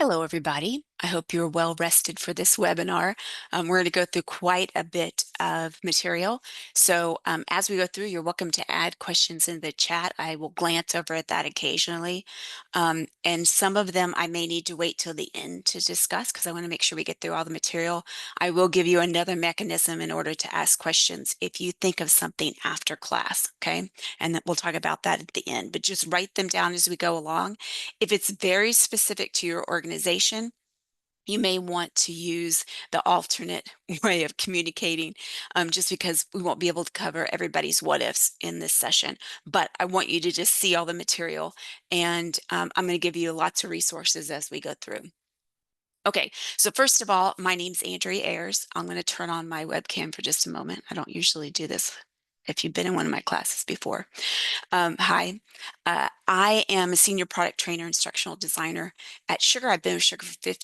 Hello, everybody. I hope you're well rested for this webinar. We're going to go through quite a bit of material. So as we go through, you're welcome to add questions in the chat. I will glance over at that occasionally. And some of them I may need to wait till the end to discuss because I want to make sure we get through all the material. I will give you another mechanism in order to ask questions if you think of something after class, okay? And then we'll talk about that at the end, but just write them down as we go along. If it's very specific to your organization, you may want to use the alternate way of communicating just because we won't be able to cover everybody's what ifs in this session. But I want you to just see all the material, and I'm going to give you lots of resources as we go through. Okay, so first of all, my name's Andrea Ayers. I'm going to turn on my webcam for just a moment. I don't usually do this if you've been in one of my classes before. Hi, I am a senior product trainer, instructional designer at Sugar. I've been with Sugar for a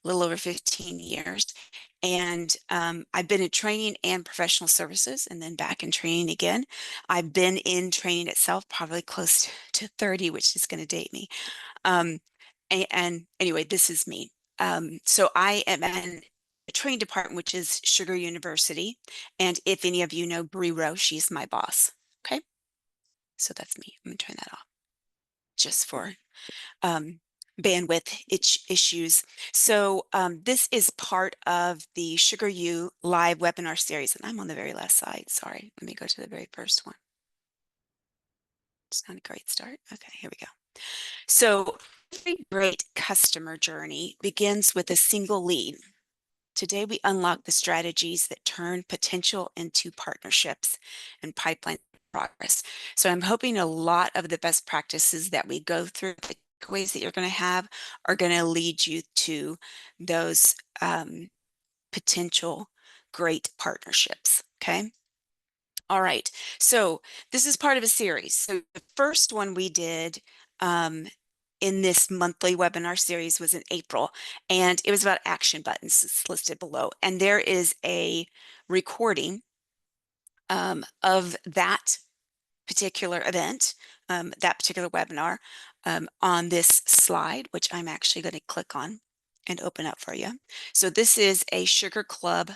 little over 15 years. And I've been in training and professional services and then back in training again. I've been in training itself probably close to 30, which is going to date me. And anyway, this is me. So I am in a training department, which is Sugar University. And if any of you know Bree Rowe, she's my boss. Okay. So that's me. I'm going to turn that off just for bandwidth issues. So this is part of the SugarU live webinar series. And I'm on the very last slide. Sorry. Let me go to the very first one. It's not a great start. Okay, here we go. So every great customer journey begins with a single lead. Today, we unlock the strategies that turn potential into partnerships and pipeline progress. So I'm hoping a lot of the best practices that we go through, the takeaways that you're going to have, are going to lead you to those potential great partnerships. Okay. All right. So this is part of a series. So the first one we did in this monthly webinar series was in April, and it was about action buttons. It's listed below. And there is a recording of that particular event, that particular webinar on this slide, which I'm actually going to click on and open up for you. So this is a Sugar Club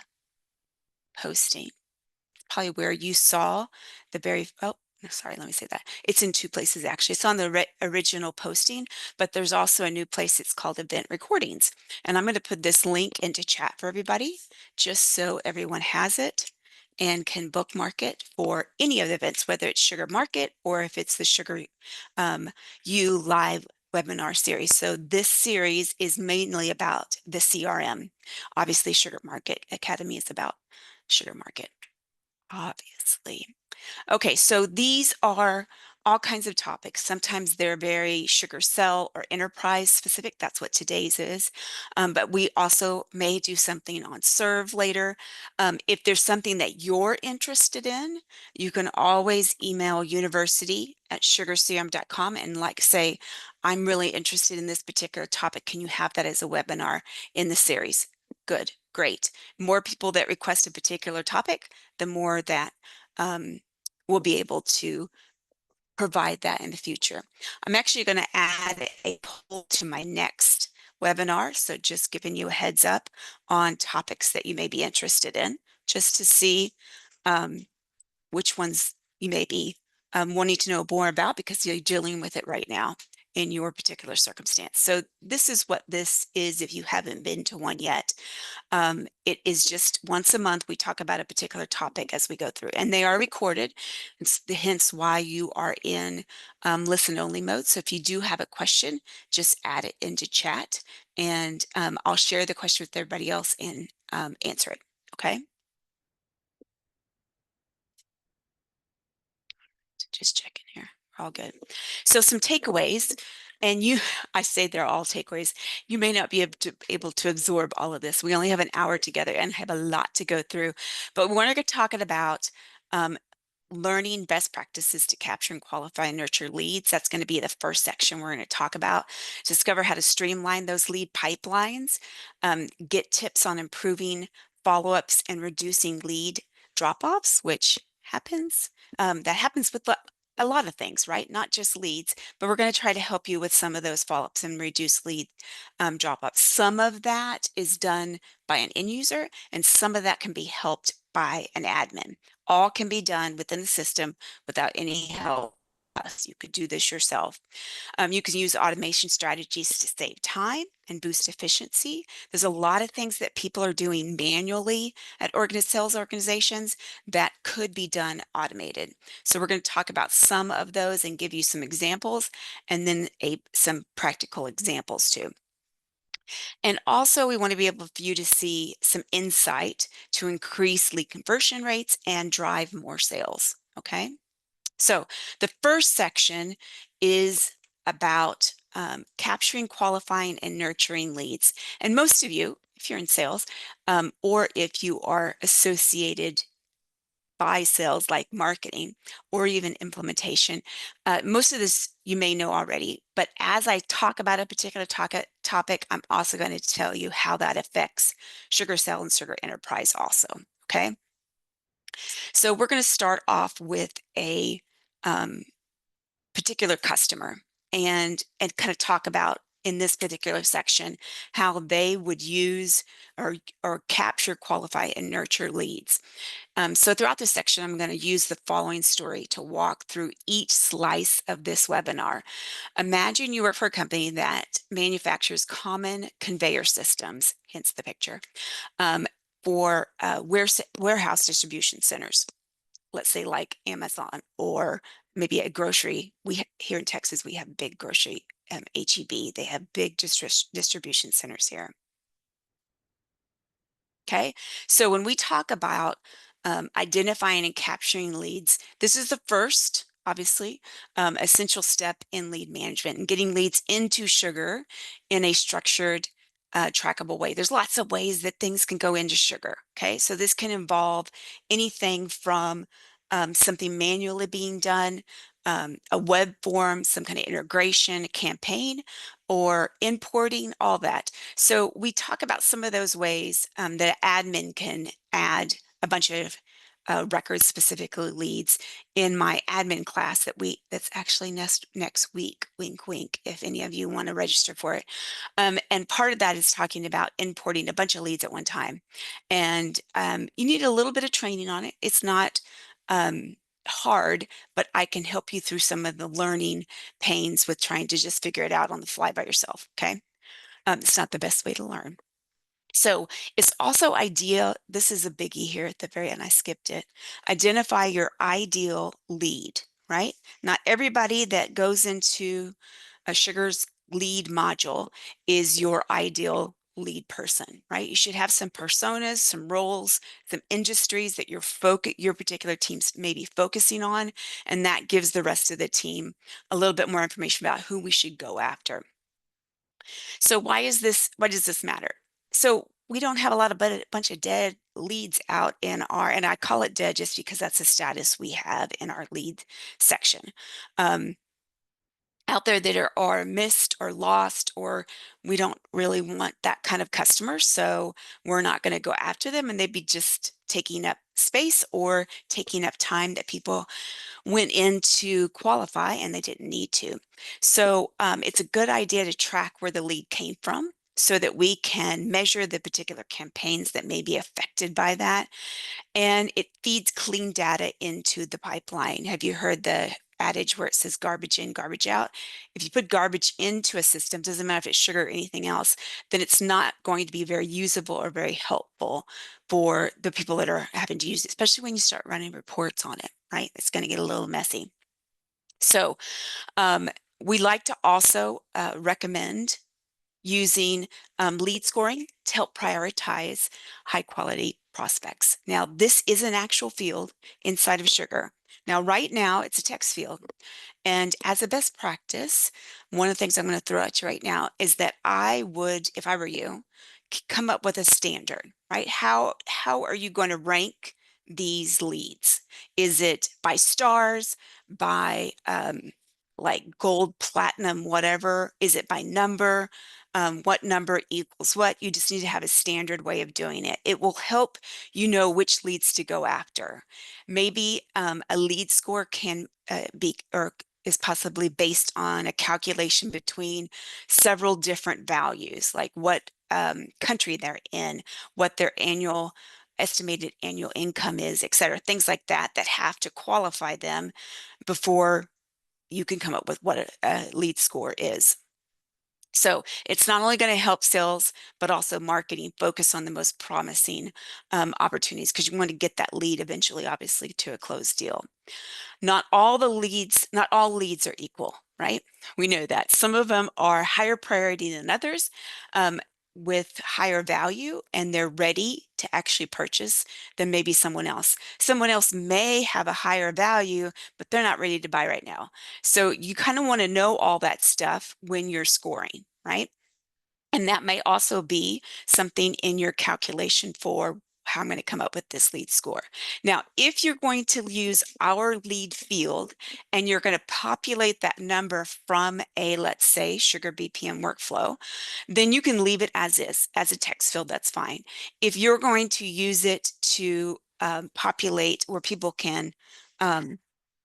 posting. Probably where you saw the very, oh, no, sorry, let me say that. It's in two places, actually. It's on the original posting, but there's also a new place. It's called Event Recordings. And I'm going to put this link into chat for everybody, just so everyone has it and can bookmark it for any of the events, whether it's Sugar Market or if it's the Sugar U live webinar series. So this series is mainly about the CRM. Obviously, Sugar Market Academy is about Sugar Market, obviously. Okay, so these are all kinds of topics. Sometimes they're very sugar cell or enterprise specific. That's what today's is. But we also may do something on serve later. If there's something that you're interested in, you can always email university@sugarcm.com and say, I'm really interested in this particular topic. Can you have that as a webinar in the series? Good, great. More people that request a particular topic, the more that we'll be able to provide that in the future. I'm actually going to add a poll to my next webinar, so just giving you a heads up on topics that you may be interested in, just to see which ones you may be wanting to know more about because you're dealing with it right now in your particular circumstance. So this is what this is if you haven't been to one yet. It is just once a month we talk about a particular topic as we go through, and they are recorded. It's hence why you are in listen only mode. So if you do have a question, just add it into chat and I'll share the question with everybody else and answer it. Okay. Just checking here. We're all good. So some takeaways, and I say they're all takeaways. You may not be able to absorb all of this. We only have an hour together and have a lot to go through, but we're going to talk about learning best practices to capture and qualify and nurture leads. That's going to be the first section we're going to talk about. Discover how to streamline those lead pipelines, get tips on improving follow-ups and reducing lead drop-offs, which happens. That happens with a lot of things, right? Not just leads, but we're going to try to help you with some of those follow-ups and reduce lead drop-offs. Some of that is done by an end user, and some of that can be helped by an admin. All can be done within the system without any help. You could do this yourself. You can use automation strategies to save time and boost efficiency. There's a lot of things that people are doing manually at sales organizations that could be done automated. So we're going to talk about some of those and give you some examples, and then some practical examples too. And also we want to be able for you to see some insight to increase lead conversion rates and drive more sales. Okay. So the first section is about capturing, qualifying, and nurturing leads. And most of you, if you're in sales, or if you are associated by sales like marketing or even implementation, most of this you may know already. But as I talk about a particular topic, I'm also going to tell you how that affects SugarSell and Sugar Enterprise also. Okay. So we're going to start off with a particular customer and kind of talk about in this particular section how they would use or capture, qualify, and nurture leads. So throughout this section, I'm going to use the following story to walk through each slice of this webinar. Imagine you work for a company that manufactures common conveyor systems, hence the picture, for warehouse distribution centers. Let's say like Amazon or maybe a grocery. Here in Texas, we have big grocery, HEB. They have big distribution centers here. Okay, so when we talk about identifying and capturing leads, this is the first, obviously, essential step in lead management and getting leads into Sugar in a structured, trackable way. There's lots of ways that things can go into Sugar. Okay, so this can involve anything from something manually being done, a web form, some kind of integration, a campaign, or importing, all that. So we talk about some of those ways that admin can add a bunch of records, specifically leads, in my admin class that's actually next week, wink wink, if any of you want to register for it. And part of that is talking about importing a bunch of leads at one time. And you need a little bit of training on it. It's not hard, but I can help you through some of the learning pains with trying to just figure it out on the fly by yourself. Okay. It's not the best way to learn. So it's also ideal. This is a biggie here at the very end. I skipped it. Identify your ideal lead, right? Not everybody that goes into a Sugar's lead module is your ideal lead person, right? You should have some personas, some roles, some industries that your particular team's maybe focusing on, and that gives the rest of the team a little bit more information about who we should go after. So why does this matter? So we don't have a bunch of dead leads out in and I call it dead just because that's the status we have in our lead section. Out there that are missed or lost, or we don't really want that kind of customer, so we're not going to go after them, and they'd be just taking up space or taking up time that people went in to qualify and they didn't need to. So it's a good idea to track where the lead came from so that we can measure the particular campaigns that may be affected by that. And it feeds clean data into the pipeline. Have you heard the adage where it says garbage in, garbage out? If you put garbage into a system, doesn't matter if it's Sugar or anything else, then it's not going to be very usable or very helpful for the people that are having to use it, especially when you start running reports on it, right? It's going to get a little messy. So we like to also recommend using lead scoring to help prioritize high quality prospects. Now, this is an actual field inside of Sugar. Now, right now, it's a text field. And as a best practice, one of the things I'm going to throw at you right now is that I would, if I were you, come up with a standard, right? How are you going to rank these leads? Is it by stars, by like gold, platinum, whatever? Is it by number? what number equals what. You just need to have a standard way of doing it. It will help you know which leads to go after. Maybe a lead score can be or is possibly based on a calculation between several different values, like what country they're in, what their estimated annual income is, et cetera, things like that that have to qualify them before you can come up with what a lead score is. So it's not only going to help sales, but also marketing, focus on the most promising opportunities, because you want to get that lead eventually, obviously, to a closed deal. Not all leads are equal, right? We know that. Some of them are higher priority than others, with higher value, and they're ready to actually purchase than maybe someone else. Someone else may have a higher value, but they're not ready to buy right now. So you kind of want to know all that stuff when you're scoring, right? And that may also be something in your calculation for how I'm going to come up with this lead score. Now, if you're going to use our lead field and you're going to populate that number from a, let's say, Sugar BPM workflow, then you can leave it as is, as a text field, that's fine. If you're going to use it to populate where people can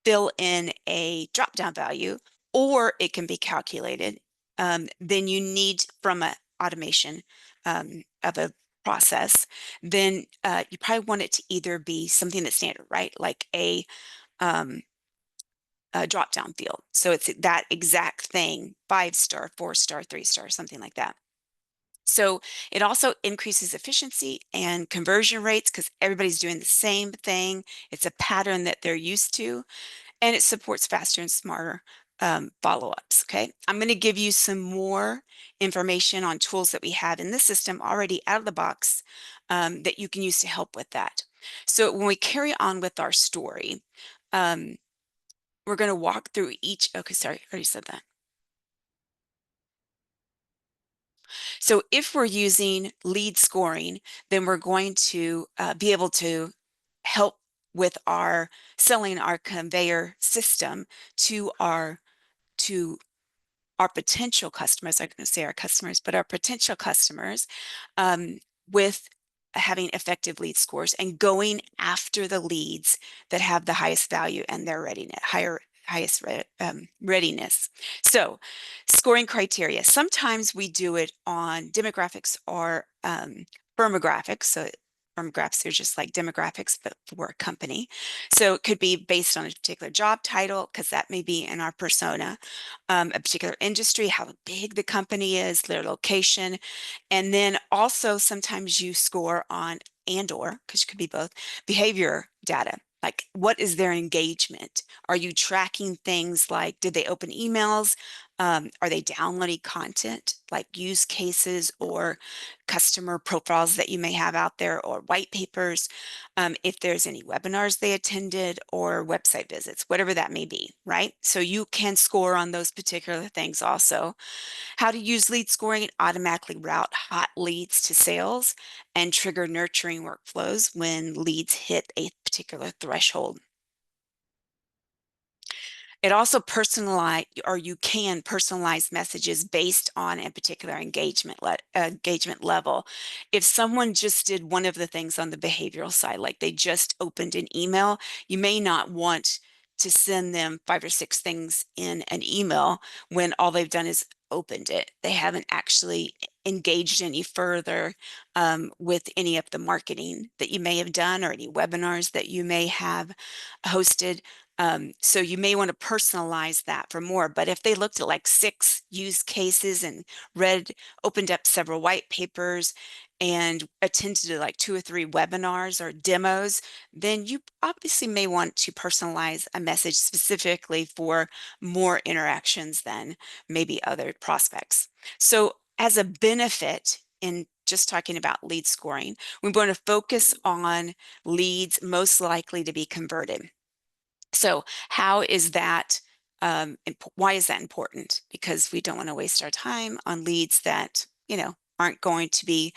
fill in a drop-down value, or it can be calculated, then you need from a automation of a process, then you probably want it to either be something that's standard, right? Like a drop-down field. So it's that exact thing, 5-star, 4-star, 3-star, something like that. So it also increases efficiency and conversion rates because everybody's doing the same thing. It's a pattern that they're used to, and it supports faster and smarter follow-ups. Okay, I'm going to give you some more information on tools that we have in this system already out of the box that you can use to help with that. So when we carry on with our story, we're going to walk through each. Okay, sorry, I already said that. So if we're using lead scoring, then we're going to be able to help with our selling our conveyor system to our potential customers. I'm going to say our customers, but our potential customers, with having effective lead scores and going after the leads that have the highest value and their highest readiness. So scoring criteria. Sometimes we do it on demographics or firmographics. So firmographics are just like demographics, but for a company. So it could be based on a particular job title, because that may be in our persona, a particular industry, how big the company is, their location. And then also sometimes you score on or, because it could be both, behavior data. Like, what is their engagement? Are you tracking things like, did they open emails? Are they downloading content like use cases or customer profiles that you may have out there, or white papers? If there's any webinars they attended or website visits, whatever that may be, right? So you can score on those particular things also. How to use lead scoring: automatically route hot leads to sales and trigger nurturing workflows when leads hit a particular threshold. It also you can personalize messages based on a particular engagement level. If someone just did one of the things on the behavioral side, like they just opened an email, you may not want to send them 5 or 6 things in an email when all they've done is opened it. They haven't actually engaged any further with any of the marketing that you may have done or any webinars that you may have hosted. So you may want to personalize that for more. But if they looked at like 6 use cases and opened up several white papers and attended to like 2 or 3 webinars or demos, then you obviously may want to personalize a message specifically for more interactions than maybe other prospects. So as a benefit in just talking about lead scoring, we want to focus on leads most likely to be converted. So how is that, why is that important? Because we don't want to waste our time on leads that, aren't going to be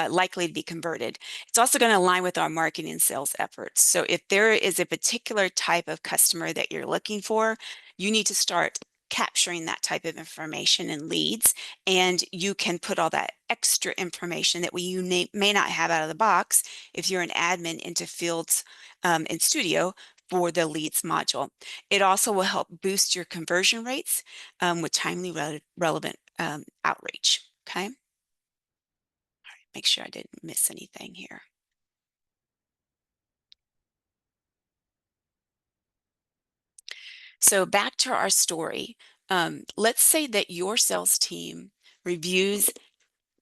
likely to be converted. It's also going to align with our marketing and sales efforts. So if there is a particular type of customer that you're looking for, you need to start capturing that type of information in leads, and you can put all that extra information that you may not have out of the box if you're an admin into fields in Studio for the leads module. It also will help boost your conversion rates with timely relevant outreach. Okay, make sure I didn't miss anything here. So back to our story. Let's say that your sales team reviews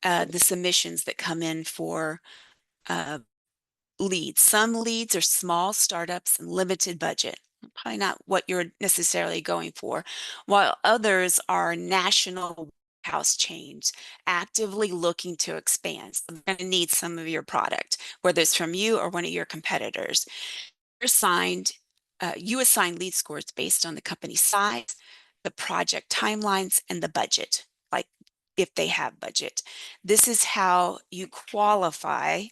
the submissions that come in for leads. Some leads are small startups and limited budget, probably not what you're necessarily going for, while others are national house chains actively looking to expand. So they're going to need some of your product, whether it's from you or one of your competitors. You assign lead scores based on the company size, the project timelines, and the budget, like if they have budget. This is how you qualify,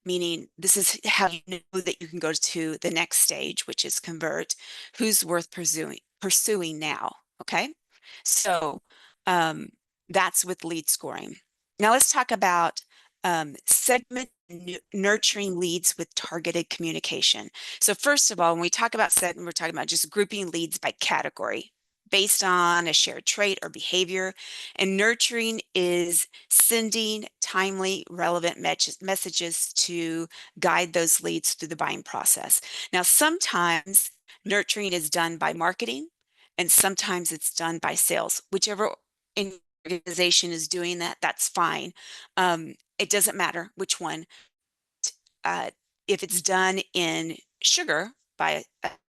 meaning this is how you know that you can go to the next stage, which is convert, who's worth pursuing now. Okay, so that's with lead scoring. Now let's talk about segment nurturing leads with targeted communication. So first of all, when we talk about segment, we're talking about just grouping leads by category based on a shared trait or behavior. And nurturing is sending timely, relevant messages to guide those leads through the buying process. Now, sometimes nurturing is done by marketing, and sometimes it's done by sales. Whichever organization is doing that, that's fine. It doesn't matter which one. If it's done in Sugar by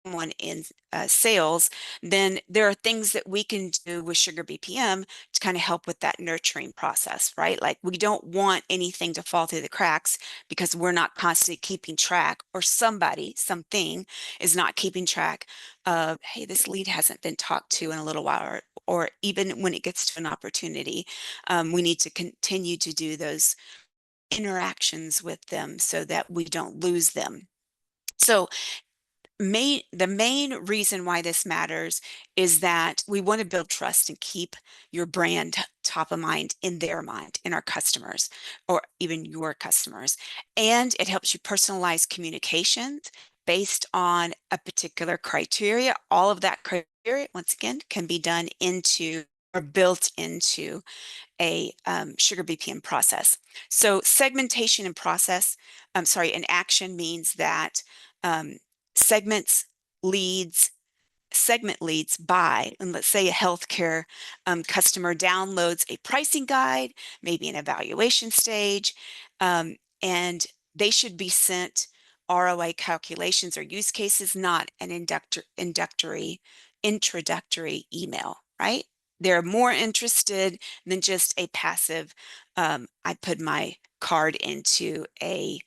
someone in sales, then there are things that we can do with Sugar BPM to kind of help with that nurturing process, right? Like we don't want anything to fall through the cracks because we're not constantly keeping track, or something is not keeping track of, hey, this lead hasn't been talked to in a little while, or even when it gets to an opportunity, we need to continue to do those interactions with them so that we don't lose them. So the main reason why this matters is that we want to build trust and keep your brand top of mind in their mind, in our customers, or even your customers. And it helps you personalize communications based on a particular criteria. All of that criteria, once again, can be done into or built into a Sugar BPM process. So segmentation and process, and action means that segment leads by, and let's say a healthcare customer downloads a pricing guide, maybe an evaluation stage, and they should be sent ROI calculations or use cases, not an introductory email, right? They're more interested than just a passive, I put my card into a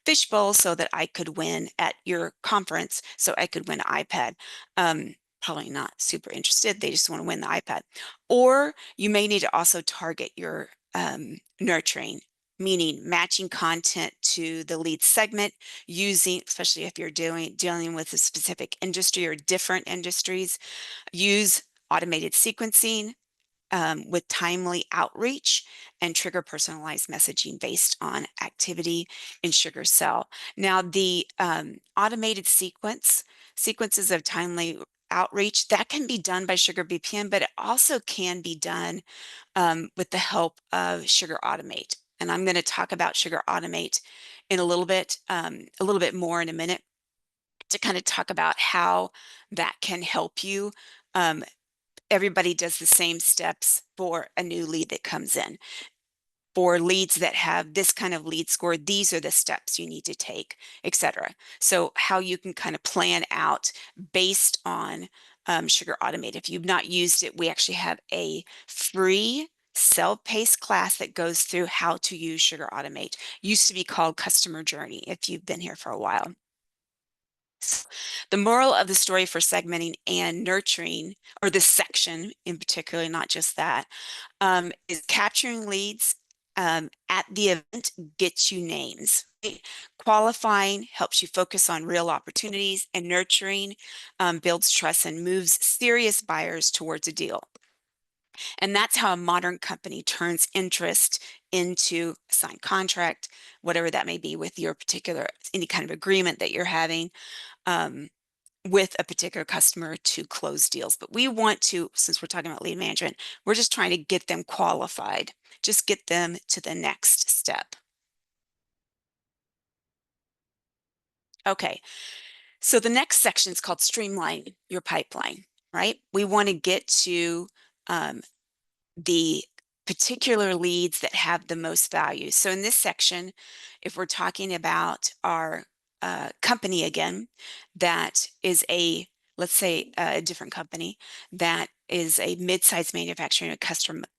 fishbowl so that I could win at your conference, so I could win an iPad. Probably not super interested. They just want to win the iPad. Or you may need to also target your nurturing, meaning matching content to the lead segment, using, especially if you're dealing with a specific industry or different industries, use automated sequencing with timely outreach, and trigger personalized messaging based on activity in Sugar Cell. Now, the automated sequences of timely outreach, that can be done by Sugar BPM, but it also can be done with the help of Sugar Automate. And I'm going to talk about Sugar Automate in a little bit more in a minute, to kind of talk about how that can help you. Everybody does the same steps for a new lead that comes in. For leads that have this kind of lead score, these are the steps you need to take, etc. So how you can kind of plan out based on Sugar Automate. If you've not used it, we actually have a free self-paced class that goes through how to use Sugar Automate. Used to be called Customer Journey if you've been here for a while. The moral of the story for segmenting and nurturing, or this section in particular, not just that, is capturing leads at the event gets you names. Qualifying helps you focus on real opportunities, and nurturing builds trust and moves serious buyers towards a deal. And that's how a modern company turns interest into a signed contract, whatever that may be with your particular, any kind of agreement that you're having um, with a particular customer to close deals. But we want to, since we're talking about lead management, we're just trying to get them qualified, just get them to the next step. Okay, so the next section is called streamline your pipeline, right? We want to get to um, the particular leads that have the most value. So in this section, if we're talking about our company again, that is a, let's say a different company that is a mid-sized manufacturing of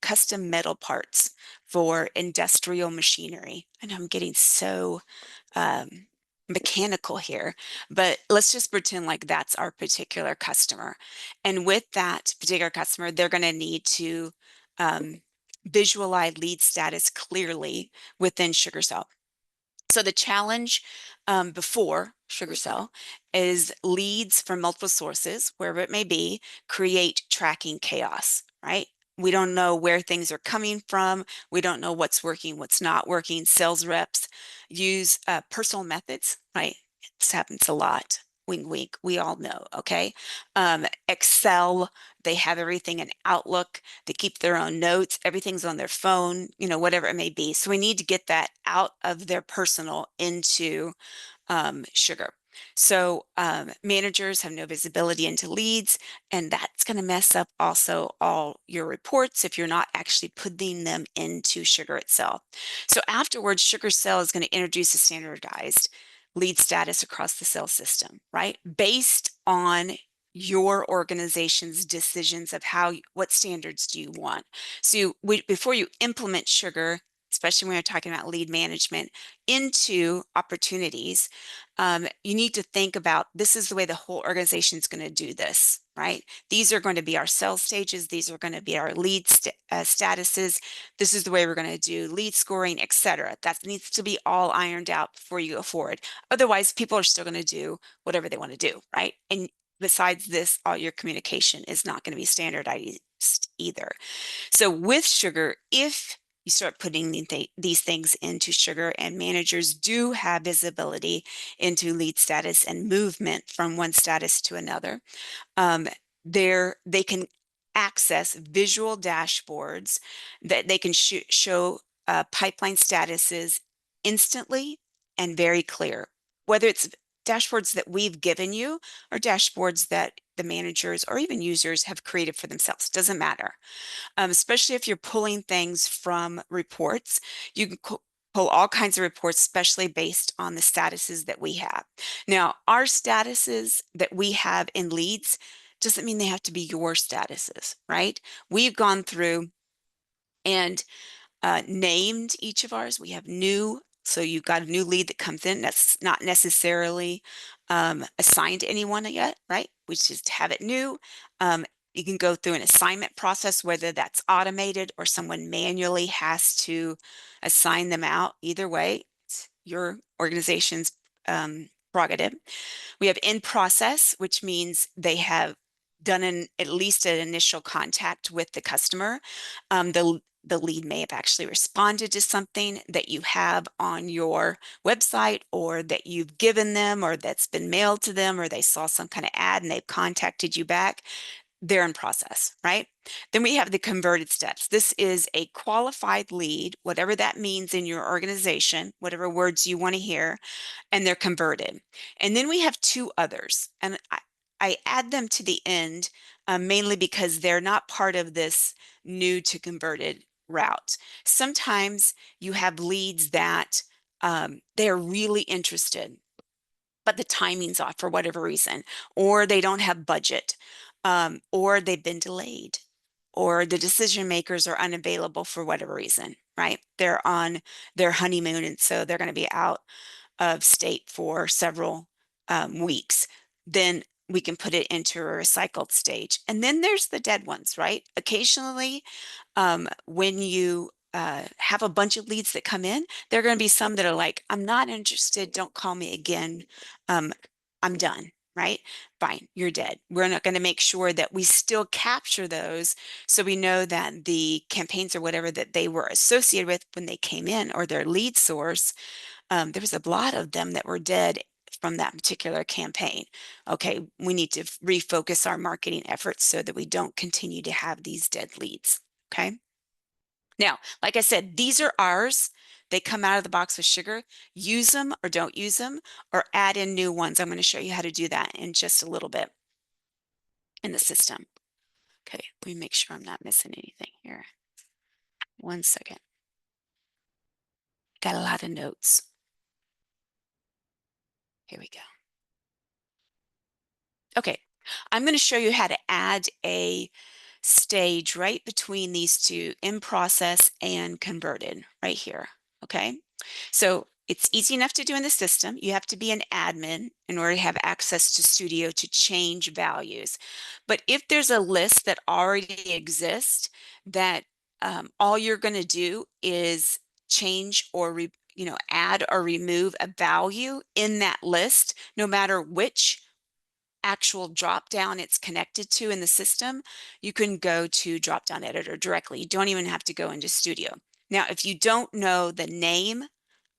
custom metal parts for industrial machinery. I know I'm getting so um, mechanical here, but let's just pretend like that's our particular customer. And with that particular customer, they're going to need to um, visualize lead status clearly within SugarCell. So the challenge before SugarCell is leads from multiple sources, wherever it may be, create tracking chaos, right? We don't know where things are coming from. We don't know what's working, what's not working. Sales reps use personal methods, right? This happens a lot. Wink, wink. We all know, okay? Excel, they have everything in Outlook. They keep their own notes. Everything's on their phone, you know, whatever it may be. So we need to get that out of their personal into Sugar. So managers have no visibility into leads, and that's going to mess up also all your reports if you're not actually putting them into Sugar itself. So afterwards, Sugar Cell is going to introduce a standardized lead status across the sales system, right? Based on your organization's decisions of what standards do you want. So before you implement Sugar, especially when you're talking about lead management into opportunities, you need to think about this is the way the whole organization is going to do this, right? These are going to be our sales stages. These are going to be our lead statuses. This is the way we're going to do lead scoring, etc. That needs to be all ironed out before you go forward. Otherwise, people are still going to do whatever they want to do, right? And besides this, all your communication is not going to be standardized either. So with Sugar, if you start putting these things into Sugar, and managers do have visibility into lead status and movement from one status to another, they can access visual dashboards that they can show pipeline statuses instantly and very clear, whether it's dashboards that we've given you or dashboards that the managers or even users have created for themselves. Doesn't matter. Especially if you're pulling things from reports. You can pull all kinds of reports, especially based on the statuses that we have. Now, our statuses that we have in leads doesn't mean they have to be your statuses, right? We've gone through and named each of ours. We have new, so you've got a new lead that comes in that's not necessarily assigned to anyone yet, right? We just have it new. You can go through an assignment process, whether that's automated or someone manually has to assign them out. Either way, it's your organization's prerogative. We have in process, which means they have done at least an initial contact with the customer. The lead may have actually responded to something that you have on your website, or that you've given them, or that's been mailed to them, or they saw some kind of ad and they've contacted you back. They're in process, right? Then we have the converted steps. This is a qualified lead, whatever that means in your organization, whatever words you want to hear, and they're converted. And then we have two others, and I add them to the end mainly because they're not part of this new to converted route. Sometimes you have leads that they're really interested, but the timing's off for whatever reason, or they don't have budget, or they've been delayed, or the decision makers are unavailable for whatever reason, right? They're on their honeymoon, and so they're going to be out of state for several weeks. Then we can put it into a recycled stage. And then there's the dead ones, right? Occasionally, when you have a bunch of leads that come in, there are going to be some that are like, I'm not interested, don't call me again. I'm done, right? Fine, you're dead. We're not going to make sure that we still capture those so we know that the campaigns or whatever that they were associated with when they came in or their lead source, there was a lot of them that were dead from that particular campaign. Okay, we need to refocus our marketing efforts so that we don't continue to have these dead leads. Okay. Now, like I said, these are ours. They come out of the box with Sugar. Use them or don't use them or add in new ones. I'm going to show you how to do that in just a little bit in the system. Okay, let me make sure I'm not missing anything here. 1 second. Got a lot of notes. Here we go. Okay, I'm going to show you how to add a stage right between these two, in process and converted, right here. Okay, so it's easy enough to do in the system. You have to be an admin in order to have access to Studio to change values. But if there's a list that already exists that all you're going to do is change or add or remove a value in that list, no matter which actual drop down it's connected to in the system, you can go to drop down editor directly. You don't even have to go into Studio. Now, if you don't know the name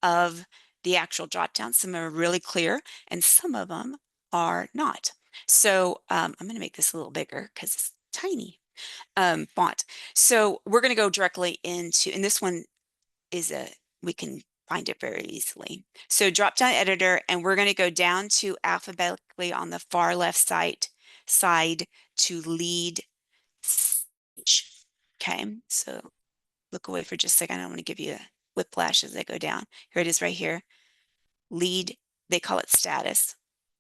of the actual drop down, some are really clear and some of them are not. So I'm going to make this a little bigger because it's tiny font. So we're going to go directly into, and this one is we can find it very easily. So drop down editor, and we're going to go down to alphabetically on the far left side to lead stage. Okay, so look away for just a second. I don't want to give you a whiplash as I go down. Here it is right here. Lead, they call it status.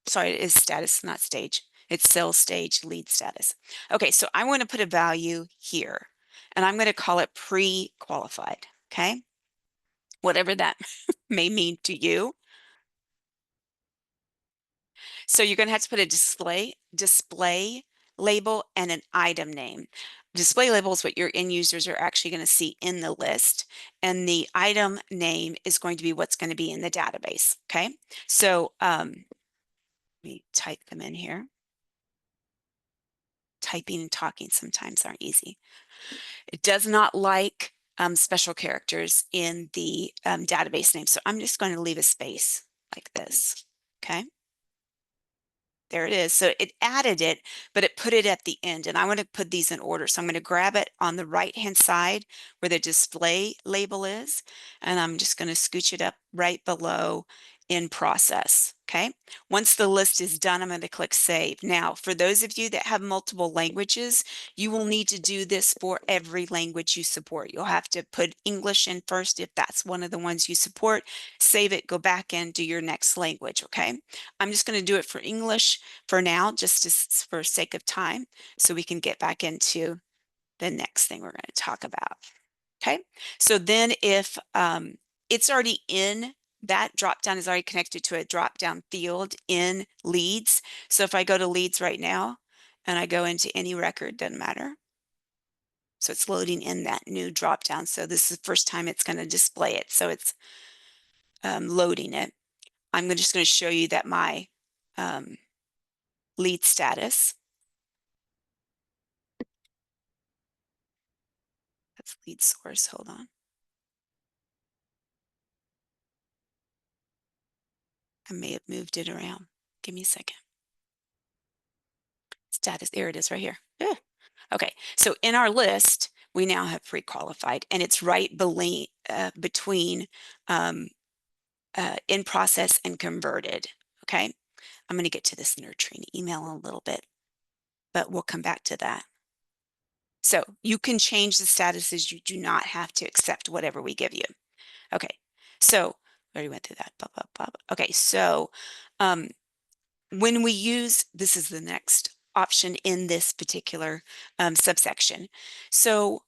Sorry, it is status, not stage. It's sales stage lead status. Okay, so I want to put a value here, and I'm going to call it pre-qualified. Okay, whatever that may mean to you. So you're going to have to put a display label and an item name. Display label is what your end users are actually going to see in the list, and the item name is going to be what's going to be in the database. Okay, so let me type them in here. Typing and talking sometimes aren't easy. It does not like special characters in the database name, so I'm just going to leave a space like this. Okay. There it is. So it added it, but it put it at the end. And I want to put these in order. So I'm going to grab it on the right-hand side where the display label is. And I'm just going to scooch it up right below in process. Okay. Once the list is done, I'm going to click save. Now, for those of you that have multiple languages, you will need to do this for every language you support. You'll have to put English in first if that's one of the ones you support. Save it, go back and do your next language. Okay. I'm just going to do it for English for now, just for sake of time, so we can get back into the next thing we're going to talk about. Okay, so then if it's already in, that drop down is already connected to a drop down field in leads. So if I go to leads right now and I go into any record, doesn't matter. So it's loading in that new drop down. So this is the first time it's going to display it. So it's loading it. I'm just going to show you that my lead status, that's lead source, hold on. I may have moved it around. Give me a second. Status, there it is right here. Yeah. Okay, so in our list, we now have pre-qualified, and it's right between in process and converted. Okay, I'm going to get to this nurturing email in a little bit, but we'll come back to that. So you can change the statuses. You do not have to accept whatever we give you. Okay, so we already went through that. Blah, blah, blah. Okay, so when we use, this is the next option in this particular subsection. So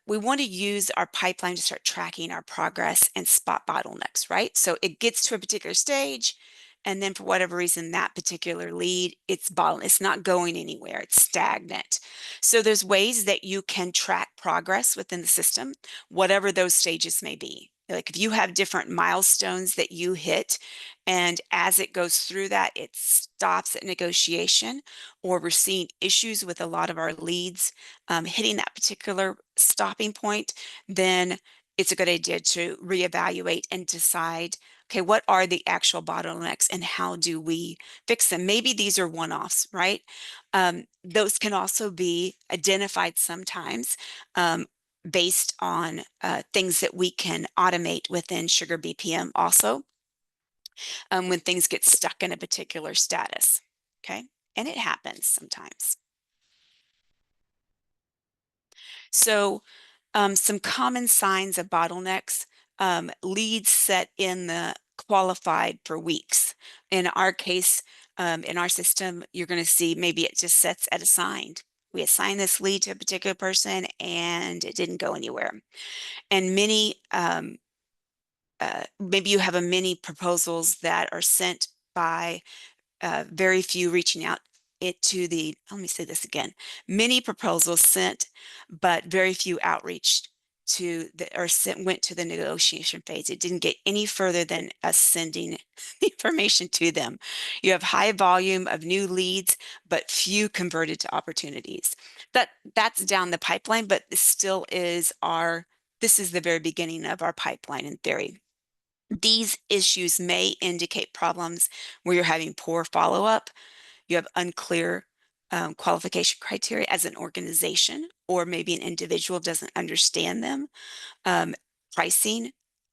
we want to use our pipeline to start tracking our progress and spot bottlenecks, right? So it gets to a particular stage and then for whatever reason that particular lead, it's not going anywhere, it's stagnant. So there's ways that you can track progress within the system, whatever those stages may be. Like if you have different milestones that you hit, and as it goes through that, it stops at negotiation, or we're seeing issues with a lot of our leads hitting that particular stopping point, then it's a good idea to reevaluate and decide, okay, what are the actual bottlenecks and how do we fix them? Maybe these are one-offs, right? Those can also be identified sometimes based on things that we can automate within Sugar BPM also, when things get stuck in a particular status, okay? And it happens sometimes. So some common signs of bottlenecks, leads set in the qualified for weeks. In our case, in our system, you're going to see maybe it just sets at assigned. We assign this lead to a particular person and it didn't go anywhere. And many, maybe you have a many proposals that are sent by very few reaching out it to the, let me say this again, many proposals sent, but very few outreach to the, or sent, went to the negotiation phase. It didn't get any further than us sending information to them. You have high volume of new leads, but few converted to opportunities. That's down the pipeline, but this still is this is the very beginning of our pipeline in theory. These issues may indicate problems where you're having poor follow-up, you have unclear qualification criteria as an organization, or maybe an individual doesn't understand them. Pricing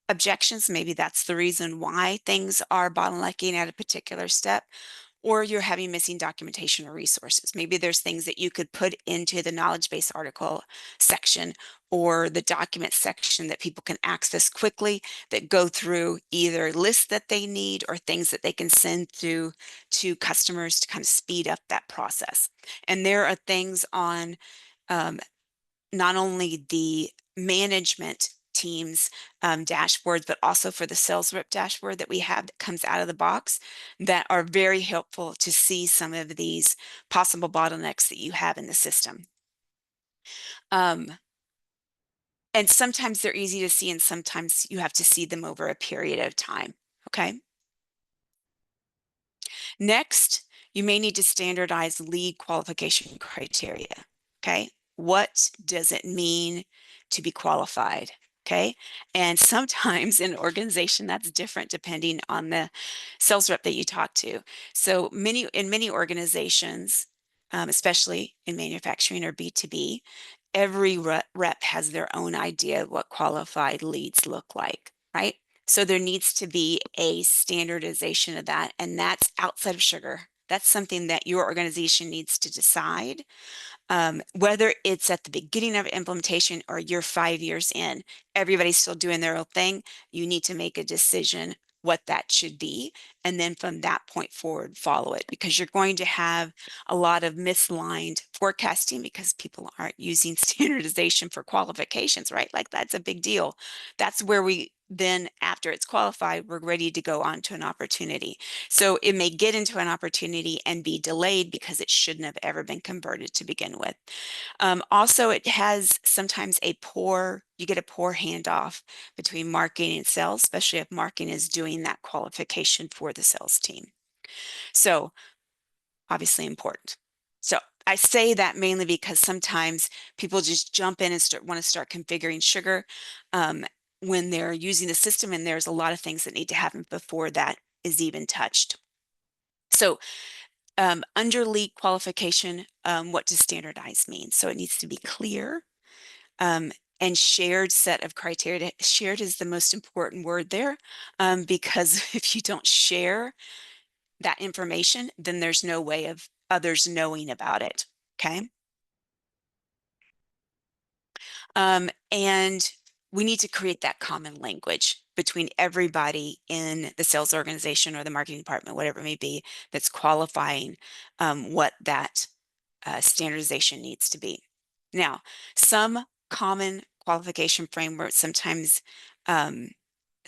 objections, maybe that's the reason why things are bottlenecking at a particular step, or you're having missing documentation or resources. Maybe there's things that you could put into the knowledge base article section or the document section that people can access quickly, that go through either lists that they need or things that they can send through to customers to kind of speed up that process. And there are things on not only the management teams dashboards, but also for the sales rep dashboard that we have that comes out of the box, that are very helpful to see some of these possible bottlenecks that you have in the system. And sometimes they're easy to see and sometimes you have to see them over a period of time, okay? Next, you may need to standardize lead qualification criteria, okay? What does it mean to be qualified, okay? And sometimes in an organization that's different depending on the sales rep that you talk to. So in many organizations, especially in manufacturing or B2B, every rep has their own idea of what qualified leads look like, right? So there needs to be a standardization of that, and that's outside of sugar. That's something that your organization needs to decide. Whether it's at the beginning of implementation or you're 5 years in, everybody's still doing their own thing. You need to make a decision what that should be. And then from that point forward, follow it, because you're going to have a lot of misaligned forecasting because people aren't using standardization for qualifications, right? Like that's a big deal. That's where we then, after it's qualified, we're ready to go on to an opportunity. So it may get into an opportunity and be delayed because it shouldn't have ever been converted to begin with. Also, it has sometimes you get a poor handoff between marketing and sales, especially if marketing is doing that qualification for the sales team. So obviously important. So I say that mainly because sometimes people just jump in and want to start configuring sugar when they're using the system, and there's a lot of things that need to happen before that is even touched. So under lead qualification, what does standardize mean? So it needs to be clear and shared set of criteria. Shared is the most important word there, because if you don't share that information, then there's no way of others knowing about it, okay? And we need to create that common language between everybody in the sales organization or the marketing department, whatever it may be, that's qualifying what that standardization needs to be. Now, some common qualification frameworks sometimes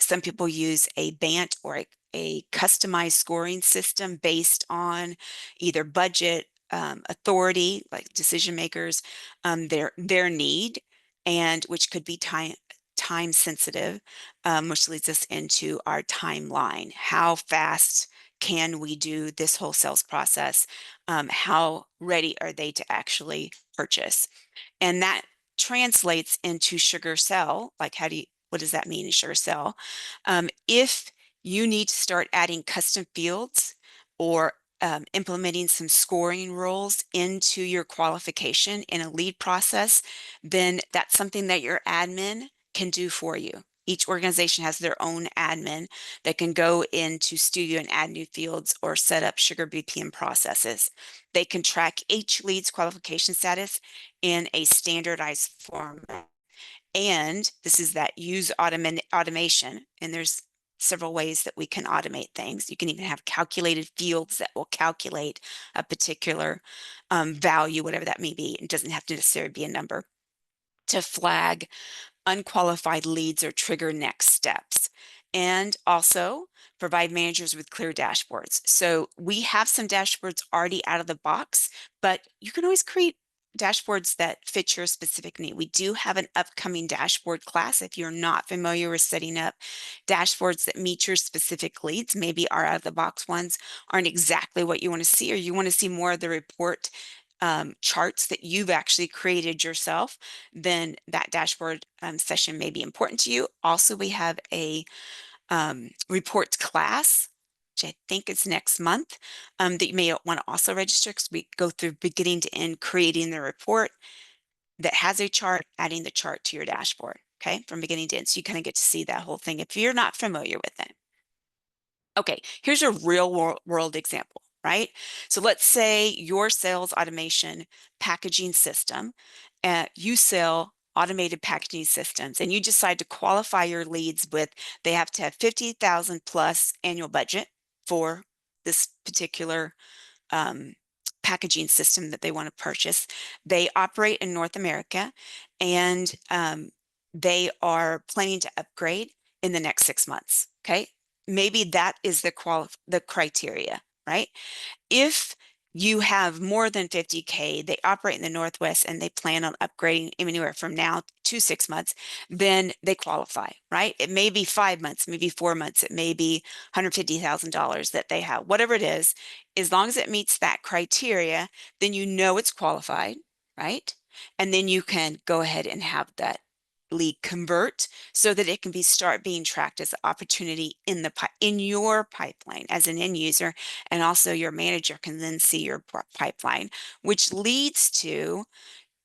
Some people use a BANT or a customized scoring system based on either budget, authority, like decision makers, their need, and which could be time sensitive, which leads us into our timeline. How fast can we do this whole sales process? How ready are they to actually purchase? And that translates into sugar sell. Like, what does that mean in sugar sell? If you need to start adding custom fields or implementing some scoring rules into your qualification in a lead process, then that's something that your admin can do for you. Each organization has their own admin that can go into Studio and add new fields or set up sugar BPM processes. They can track each lead's qualification status in a standardized format. And this is that use automation. And there's several ways that we can automate things. You can even have calculated fields that will calculate a particular value, whatever that may be. It doesn't have to necessarily be a number, to flag unqualified leads or trigger next steps, and also provide managers with clear dashboards. So we have some dashboards already out of the box, but you can always create dashboards that fit your specific need. We do have an upcoming dashboard class. If you're not familiar with setting up dashboards that meet your specific leads, maybe our out of the box ones aren't exactly what you want to see, or you want to see more of the report charts that you've actually created yourself, then that dashboard session may be important to you. Also, we have a reports class, which I think is next month, that you may want to also register, because we go through beginning to end creating the report that has a chart, adding the chart to your dashboard, okay, from beginning to end. So you kind of get to see that whole thing if you're not familiar with it. Okay, here's a real world example, right? So let's say your sales automation packaging system, you sell automated packaging systems, and you decide to qualify your leads with, they have to have 50,000 plus annual budget for this particular packaging system that they want to purchase. They operate in North America, and they are planning to upgrade in the next 6 months, okay? Maybe that is the criteria, right? If you have more than 50K, they operate in the Northwest, and they plan on upgrading anywhere from now to 6 months, then they qualify, right? It may be 5 months, maybe 4 months, it may be $150,000 that they have, whatever it is, as long as it meets that criteria, then you know it's qualified, right? And then you can go ahead and have that lead convert so that it can start being tracked as an opportunity in your pipeline as an end user, and also your manager can then see your pipeline, which leads to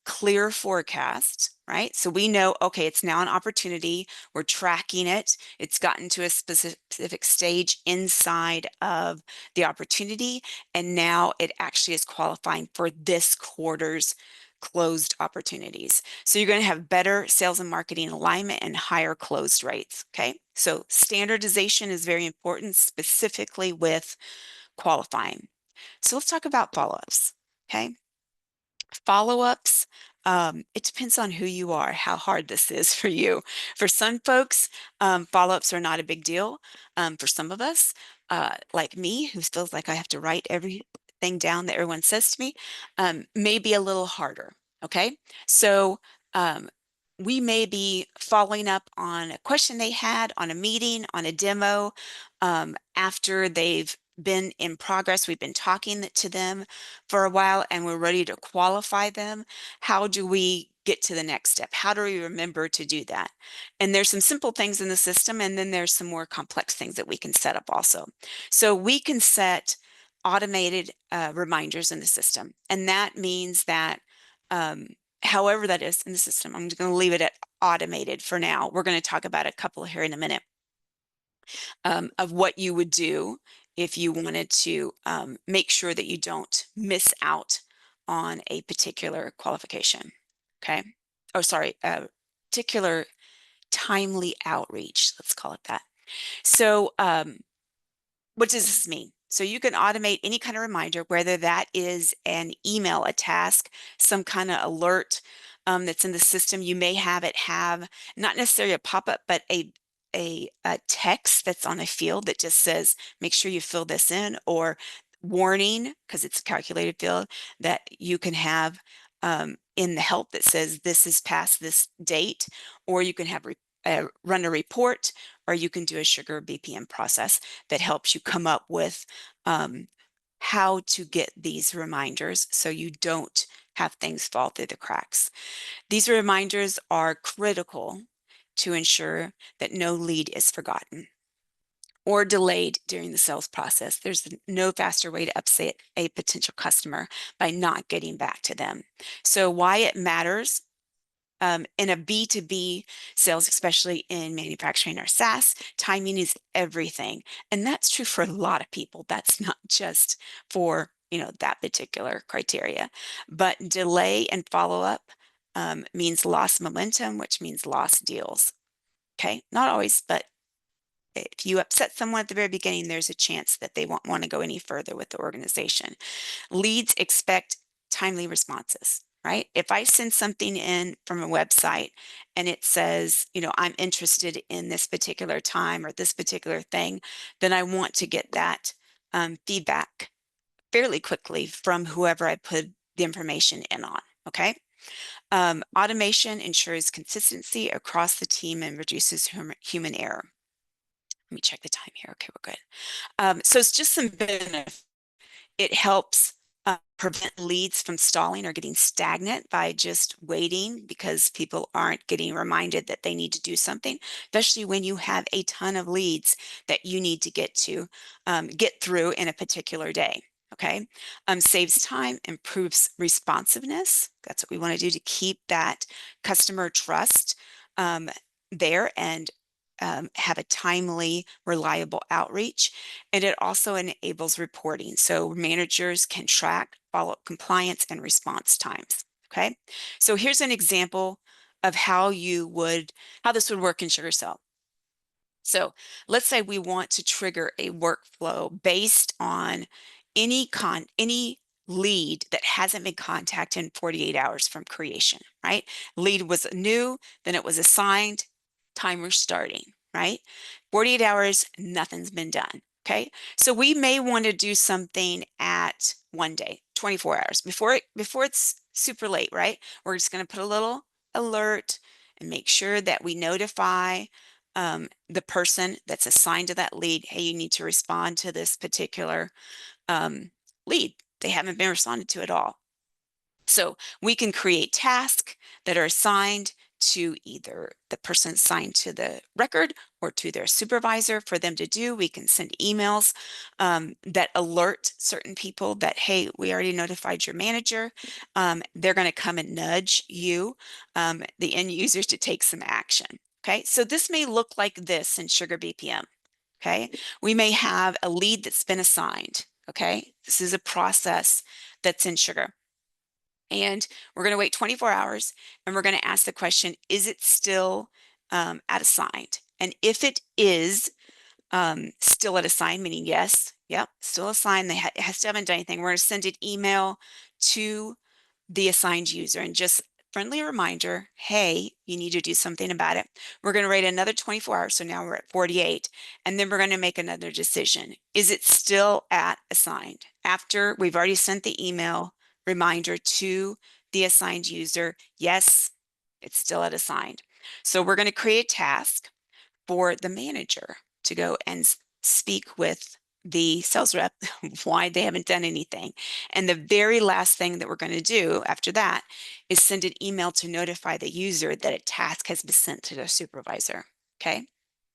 clear forecast, right? So we know, okay, it's now an opportunity. We're tracking it. It's gotten to a specific stage inside of the opportunity, and now it actually is qualifying for this quarter's closed opportunities. So you're going to have better sales and marketing alignment and higher closed rates. Okay. So standardization is very important, specifically with qualifying. So let's talk about follow-ups. Okay. Follow-ups, it depends on who you are, how hard this is for you. For some folks, follow-ups are not a big deal. For some of us, like me, who feels like I have to write everything down that everyone says to me, may be a little harder, okay? So we may be following up on a question they had, on a meeting, on a demo, after they've been in progress. We've been talking to them for a while, and we're ready to qualify them. How do we get to the next step? How do we remember to do that? And there's some simple things in the system, and then there's some more complex things that we can set up also. So we can set automated reminders in the system, and that means that however that is in the system, I'm just going to leave it at automated for now. We're going to talk about a couple here in a minute of what you would do if you wanted to make sure that you don't miss out on a particular qualification, okay? Oh, sorry, a particular timely outreach, let's call it that. So what does this mean? So you can automate any kind of reminder, whether that is an email, a task, some kind of alert that's in the system. You may have it have not necessarily a pop-up, but a a text that's on a field that just says, make sure you fill this in, or warning, because it's a calculated field, that you can have in the help that says this is past this date, or you can have run a report, or you can do a sugar BPM process that helps you come up with how to get these reminders so you don't have things fall through the cracks. These reminders are critical to ensure that no lead is forgotten or delayed during the sales process. There's no faster way to upset a potential customer by not getting back to them. So why it matters in a B2B sales, especially in manufacturing or SaaS, timing is everything. And that's true for a lot of people. That's not just for, that particular criteria. But delay and follow-up means lost momentum, which means lost deals. Okay, not always, but if you upset someone at the very beginning, there's a chance that they won't want to go any further with the organization. Leads expect timely responses, right? If I send something in from a website and it says, I'm interested in this particular time or this particular thing, then I want to get that feedback fairly quickly from whoever I put the information in on, okay? Automation ensures consistency across the team and reduces human error. Let me check the time here. Okay, we're good. So it's just some benefits. It helps prevent leads from stalling or getting stagnant by just waiting because people aren't getting reminded that they need to do something, especially when you have a ton of leads that you need to get through in a particular day. Okay, saves time, improves responsiveness. That's what we want to do to keep that customer trust there and have a timely, reliable outreach. And it also enables reporting. So managers can track follow-up compliance and response times. Okay. So here's an example of how this would work in SugarCell. So let's say we want to trigger a workflow based on any lead that hasn't been contacted in 48 hours from creation, right? Lead was new, then it was assigned, timer starting, right? 48 hours, nothing's been done. Okay, so we may want to do something at one day, 24 hours before it's super late, right? We're just going to put a little alert and make sure that we notify the person that's assigned to that lead, hey, you need to respond to this particular lead. They haven't been responded to at all. So we can create tasks that are assigned to either the person assigned to the record or to their supervisor for them to do. We can send emails that alert certain people that, hey, we already notified your manager. They're going to come and nudge you, the end users, to take some action. Okay, so this may look like this in Sugar BPM. Okay, we may have a lead that's been assigned. Okay, this is a process that's in Sugar. And we're going to wait 24 hours and we're going to ask the question, is it still at assigned? And if it is still at assigned, meaning yes, yep, still assigned, they still haven't done anything, we're going to send an email to the assigned user and just friendly reminder, hey, you need to do something about it. We're going to wait another 24 hours, so now we're at 48, and then we're going to make another decision. Is it still at assigned? After we've already sent the email reminder to the assigned user, yes, it's still at assigned. So we're going to create a task for the manager to go and speak with the sales rep why they haven't done anything. And the very last thing that we're going to do after that is send an email to notify the user that a task has been sent to their supervisor. Okay.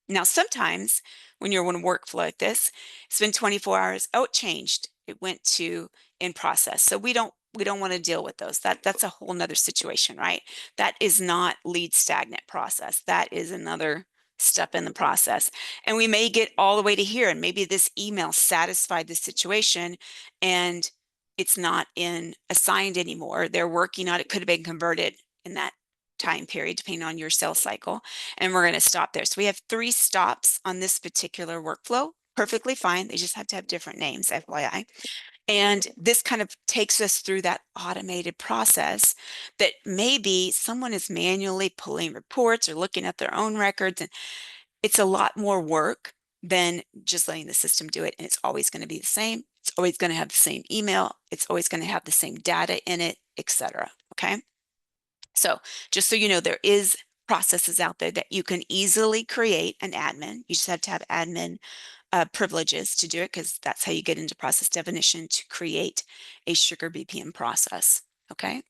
Now, sometimes when you're in a workflow like this, it's been 24 hours. Oh, it changed. It went to in process. So we don't want to deal with those. That's a whole nother situation, right? That is not lead stagnant process. That is another step in the process. And we may get all the way to here, and maybe this email satisfied the situation and it's not in assigned anymore. They're working on it. Could have been converted in that time period, depending on your sales cycle. And we're going to stop there. So we have 3 stops on this particular workflow. Perfectly fine. They just have to have different names, FYI. And this kind of takes us through that automated process that maybe someone is manually pulling reports or looking at their own records, and It's a lot more work than just letting the system do it, and it's always going to be the same. It's always going to have the same email. It's always going to have the same data in it, etc. Okay. So just so you know, there is processes out there that you can easily create an admin. You just have to have admin privileges to do it, because that's how you get into process definition to create a sugar BPM process. Okay.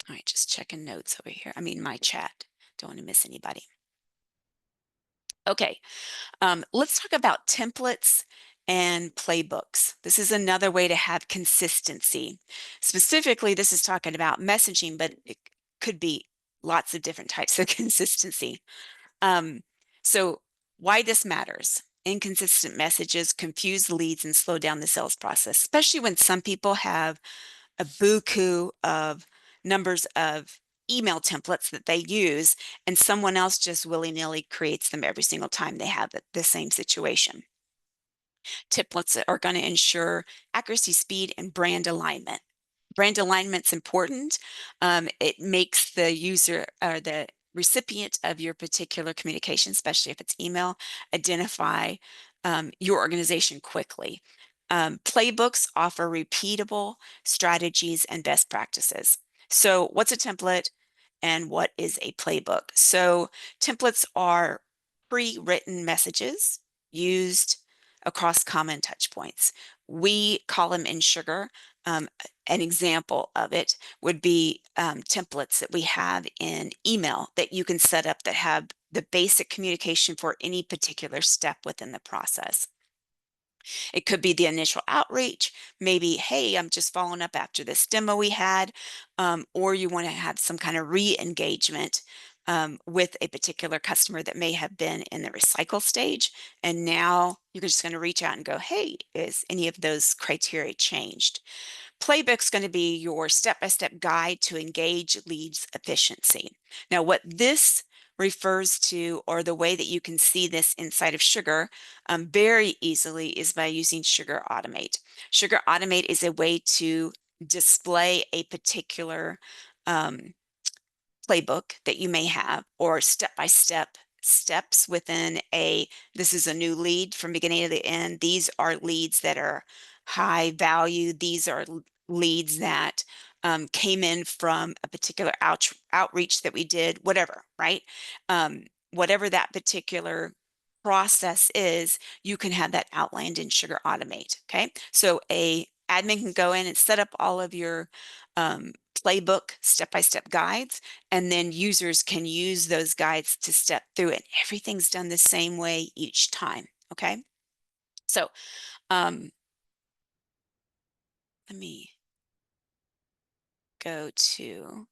All right, just checking notes over here. I mean, my chat. Don't want to miss anybody. Okay, let's talk about templates and playbooks. This is another way to have consistency. Specifically, this is talking about messaging, but it could be lots of different types of consistency. Um, so why this matters. Inconsistent messages confuse leads and slow down the sales process, especially when some people have a buku of numbers of email templates that they use, and someone else just willy-nilly creates them every single time they have the same situation. Templates are going to ensure accuracy, speed, and brand alignment. Brand alignment's important. It makes the user or the recipient of your particular communication, especially if it's email, identify your organization quickly. Playbooks offer repeatable strategies and best practices. So what's a template and what is a playbook? So templates are pre-written messages used across common touch points. We call them in Sugar. An example of it would be templates that we have in email that you can set up that have the basic communication for any particular step within the process. It could be the initial outreach, maybe, hey, I'm just following up after this demo we had, or you want to have some kind of re-engagement with a particular customer that may have been in the recycle stage. And now you're just going to reach out and go, hey, is any of those criteria changed? Playbook's going to be your step-by-step guide to engage leads efficiency. Now, what this refers to, or the way that you can see this inside of Sugar very easily, is by using Sugar Automate. Sugar Automate is a way to display a particular playbook that you may have, or step-by-step steps within this is a new lead from beginning to the end. These are leads that are high value. These are leads that came in from a particular outreach that we did, whatever, right? Whatever that particular process is, you can have that outlined in Sugar Automate, okay? So a admin can go in and set up all of your playbook step-by-step guides, and then users can use those guides to step through it. Everything's done the same way each time, okay? So let me go to,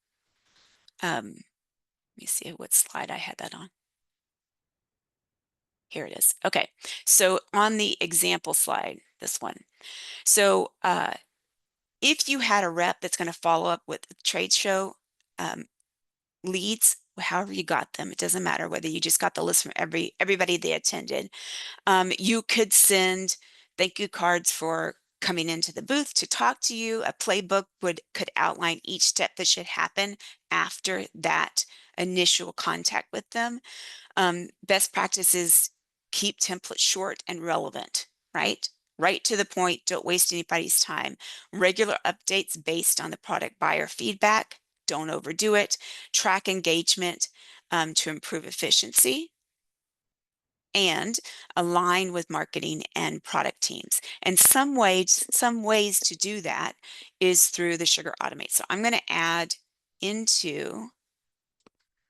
let me see what slide I had that on. Here it is. Okay, so on the example slide, this one. So if you had a rep that's going to follow up with a trade show leads, however you got them, it doesn't matter whether you just got the list from everybody they attended. You could send thank you cards for coming into the booth to talk to you. A playbook could outline each step that should happen after that initial contact with them. Best practices: keep templates short and relevant, right? Right to the point, don't waste anybody's time. Regular updates based on the product buyer feedback, don't overdo it. Track engagement to improve efficiency, and align with marketing and product teams. And some ways to do that is through the Sugar Automate. So I'm going to add into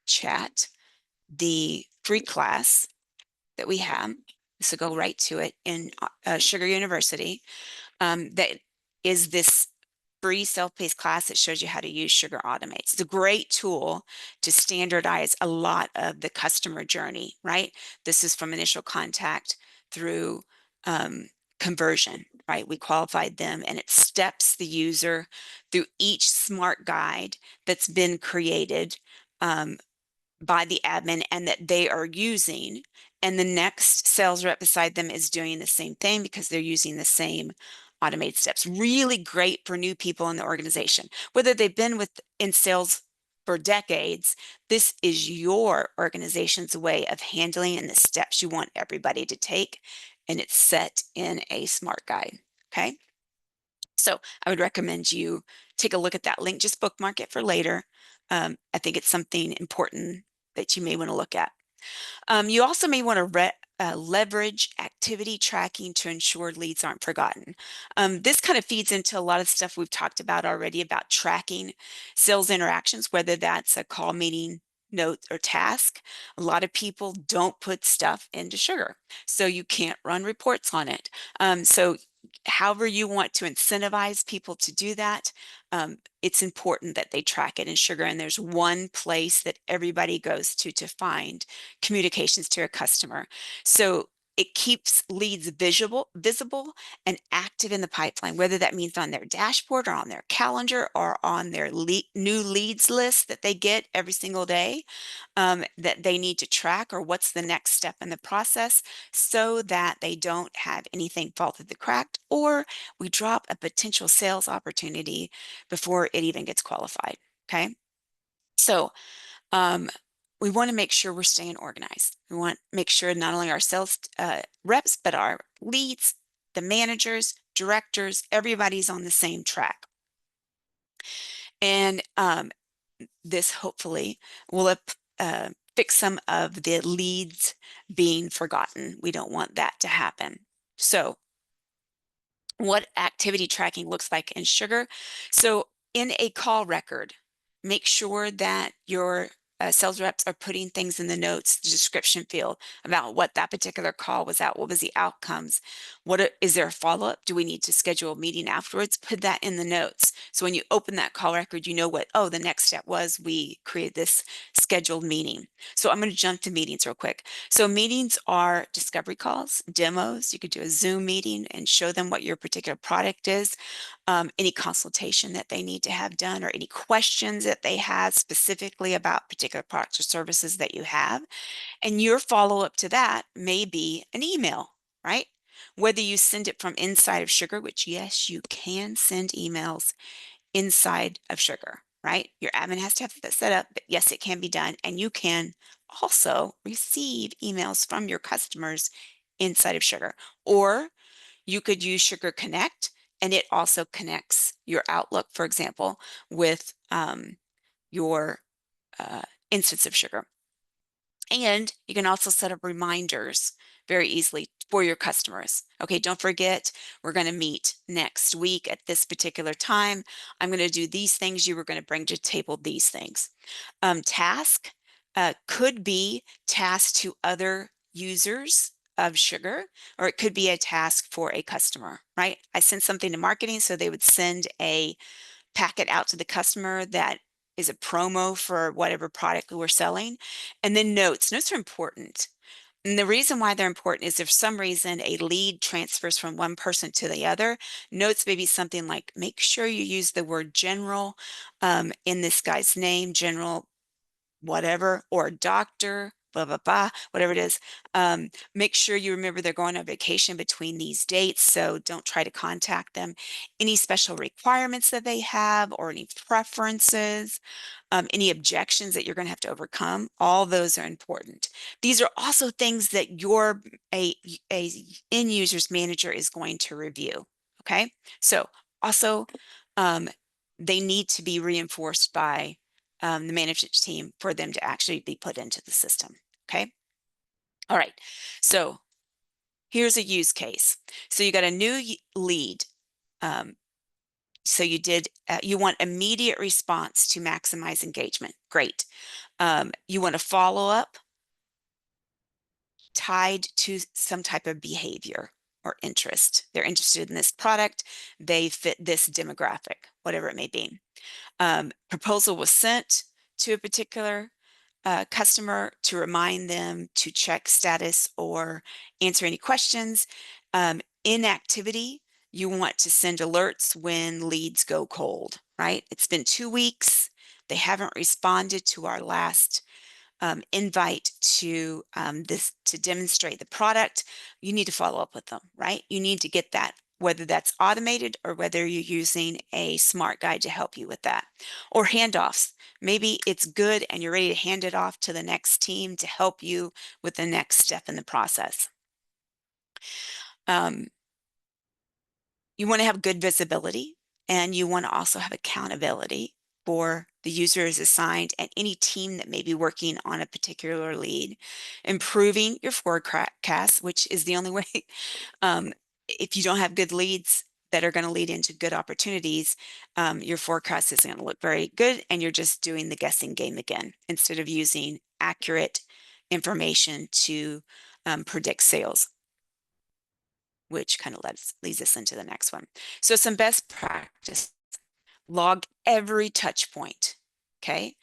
chat the free class that we have. So go right to it in Sugar University. That is this free self-paced class that shows you how to use Sugar Automate. It's a great tool to standardize a lot of the customer journey, right? This is from initial contact through conversion, right? We qualified them, and it steps the user through each smart guide that's been created by the admin and that they are using, and the next sales rep beside them is doing the same thing because they're using the same automated steps. Really great for new people in the organization, whether they've been in sales for decades, this is your organization's way of handling and the steps you want everybody to take, and it's set in a SMART guide. Okay. So I would recommend you take a look at that link, just bookmark it for later. I think it's something important that you may want to look at. You also may want to leverage activity tracking to ensure leads aren't forgotten. This kind of feeds into a lot of stuff we've talked about already about tracking sales interactions, whether that's a call, meeting, note, or task. A lot of people don't put stuff into Sugar, so you can't run reports on it. So however you want to incentivize people to do that, it's important that they track it in Sugar, and there's one place that everybody goes to find communications to a customer. So it keeps leads visible and active in the pipeline, whether that means on their dashboard or on their calendar or on their new leads list that they get every single day, that they need to track, or what's the next step in the process, so that they don't have anything fall through the crack, or we drop a potential sales opportunity before it even gets qualified. Okay. So um, we want to make sure we're staying organized. We want to make sure not only our sales reps, but our leads, the managers, directors, everybody's on the same track. And this hopefully will fix some of the leads being forgotten. We don't want that to happen. So what activity tracking looks like in Sugar. So in a call record, make sure that your sales reps are putting things in the notes, the description field about what that particular call was at, what was the outcomes, is there a follow-up? Do we need to schedule a meeting afterwards? Put that in the notes. So when you open that call record, you know what, oh, the next step was we created this scheduled meeting. So I'm going to jump to meetings real quick. So meetings are discovery calls, demos. You could do a Zoom meeting and show them what your particular product is, any consultation that they need to have done, or any questions that they have specifically about particular products or services that you have. And your follow-up to that may be an email, right? Whether you send it from inside of Sugar, which yes, you can send emails inside of Sugar, right? Your admin has to have that set up, but yes, it can be done. And you can also receive emails from your customers inside of Sugar. Or you could use Sugar Connect, and it also connects your Outlook, for example, with your instance of Sugar. And you can also set up reminders very easily for your customers. Okay, don't forget, we're going to meet next week at this particular time. I'm going to do these things. You were going to bring to the table these things. Task could be tasks to other users of Sugar, or it could be a task for a customer, right? I sent something to marketing, so they would send a packet out to the customer that is a promo for whatever product we're selling. And then notes. Notes are important. And the reason why they're important is if for some reason a lead transfers from one person to the other, notes may be something like, make sure you use the word general in this guy's name, general whatever, or doctor, blah, blah, blah, whatever it is. Make sure you remember they're going on vacation between these dates, so don't try to contact them. Any special requirements that they have, or any preferences, any objections that you're going to have to overcome, all those are important. These are also things that a end user's manager is going to review. Okay, so also they need to be reinforced by the management team for them to actually be put into the system. Okay. All right. So here's a use case. So you got a new lead. So you want immediate response to maximize engagement. Great. You want a follow up tied to some type of behavior or interest. They're interested in this product. They fit this demographic, whatever it may be. Proposal was sent to a particular customer to remind them to check status or answer any questions. In activity, you want to send alerts when leads go cold, right? It's been 2 weeks. They haven't responded to our last invite to demonstrate the product. You need to follow up with them, right? You need to get that whether that's automated or whether you're using a smart guide to help you with that. Or handoffs. Maybe it's good and you're ready to hand it off to the next team to help you with the next step in the process. You want to have good visibility, and you want to also have accountability for the user is assigned and any team that may be working on a particular lead. Improving your forecast, which is the only way. If you don't have good leads that are going to lead into good opportunities, your forecast isn't going to look very good, and you're just doing the guessing game again instead of using accurate information to predict sales, which kind of leads us into the next one. So some best practice: log every touch point. Okay.